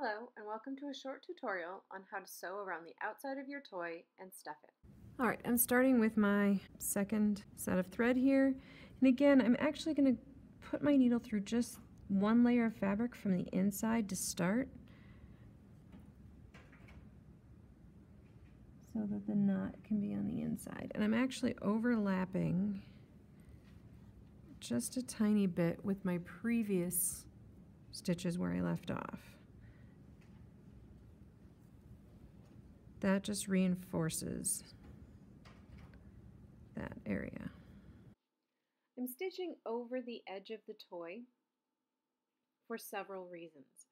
Hello and welcome to a short tutorial on how to sew around the outside of your toy and stuff it. Alright, I'm starting with my second set of thread here, and again I'm actually going to put my needle through just one layer of fabric from the inside to start so that the knot can be on the inside. And I'm actually overlapping just a tiny bit with my previous stitches where I left off. That just reinforces that area. I'm stitching over the edge of the toy for several reasons.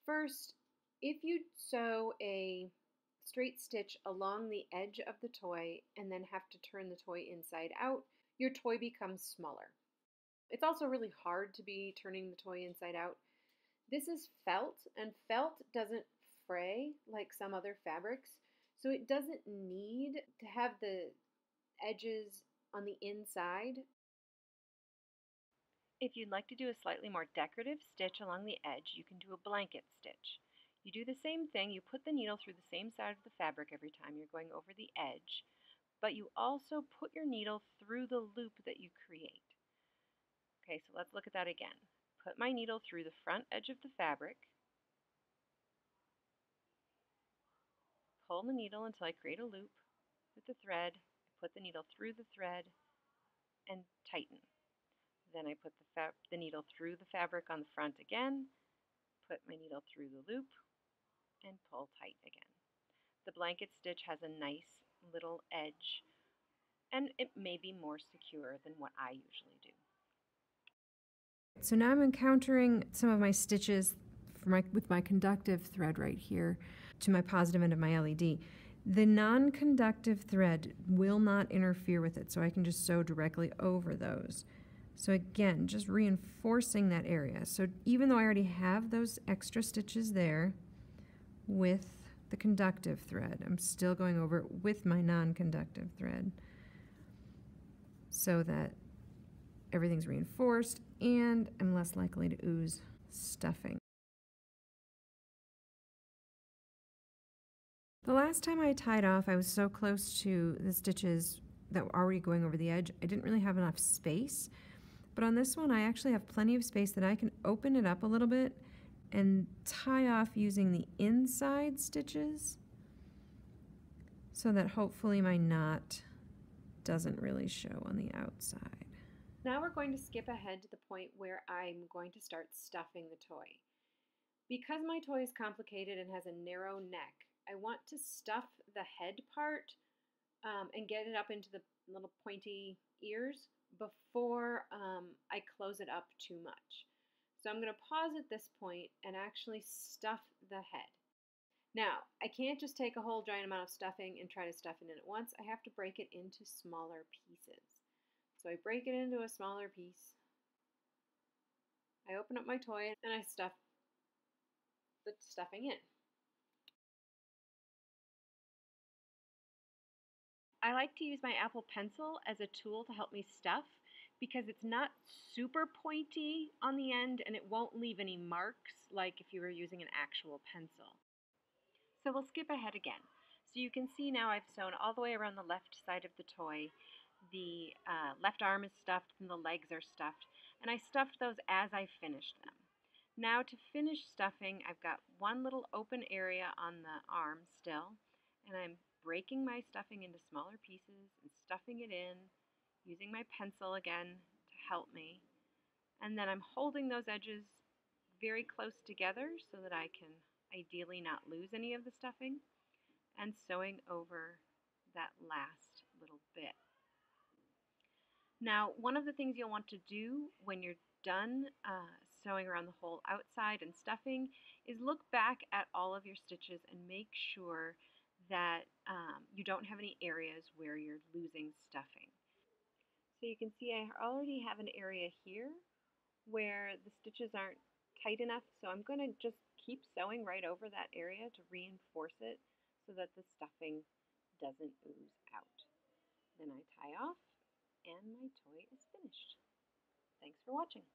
First, if you sew a straight stitch along the edge of the toy and then have to turn the toy inside out, your toy becomes smaller. It's also really hard to be turning the toy inside out. This is felt, and felt doesn't fray like some other fabrics, so it doesn't need to have the edges on the inside. If you'd like to do a slightly more decorative stitch along the edge, you can do a blanket stitch. You do the same thing, you put the needle through the same side of the fabric every time you're going over the edge, but you also put your needle through the loop that you create. Okay, so let's look at that again. Put my needle through the front edge of the fabric, pull the needle until I create a loop with the thread, put the needle through the thread, and tighten. Then I put the needle through the fabric on the front again, put my needle through the loop, and pull tight again. The blanket stitch has a nice little edge, and it may be more secure than what I usually do. So now I'm encountering some of my stitches with my conductive thread right here to my positive end of my LED. The non-conductive thread will not interfere with it, so I can just sew directly over those. So again, just reinforcing that area. So even though I already have those extra stitches there with the conductive thread, I'm still going over it with my non-conductive thread so that everything's reinforced and I'm less likely to ooze stuffing. The last time I tied off, I was so close to the stitches that were already going over the edge, I didn't really have enough space. But on this one, I actually have plenty of space that I can open it up a little bit and tie off using the inside stitches so that hopefully my knot doesn't really show on the outside. Now we're going to skip ahead to the point where I'm going to start stuffing the toy. Because my toy is complicated and has a narrow neck, I want to stuff the head part and get it up into the little pointy ears before I close it up too much. So I'm going to pause at this point and actually stuff the head. Now, I can't just take a whole giant amount of stuffing and try to stuff it in at once. I have to break it into smaller pieces. So I break it into a smaller piece. I open up my toy and I stuff the stuffing in. I like to use my Apple Pencil as a tool to help me stuff because it's not super pointy on the end and it won't leave any marks like if you were using an actual pencil. So we'll skip ahead again. So you can see now I've sewn all the way around the left side of the toy. The left arm is stuffed and the legs are stuffed, and I stuffed those as I finished them. Now to finish stuffing, I've got one little open area on the arm still, and I'm breaking my stuffing into smaller pieces and stuffing it in, using my pencil again to help me. And then I'm holding those edges very close together so that I can ideally not lose any of the stuffing, and sewing over that last little bit. Now, one of the things you'll want to do when you're done sewing around the whole outside and stuffing is look back at all of your stitches and make sure that you don't have any areas where you're losing stuffing. So you can see I already have an area here where the stitches aren't tight enough, so I'm going to just keep sewing right over that area to reinforce it so that the stuffing doesn't ooze out. Then I tie off and my toy is finished. Thanks for watching.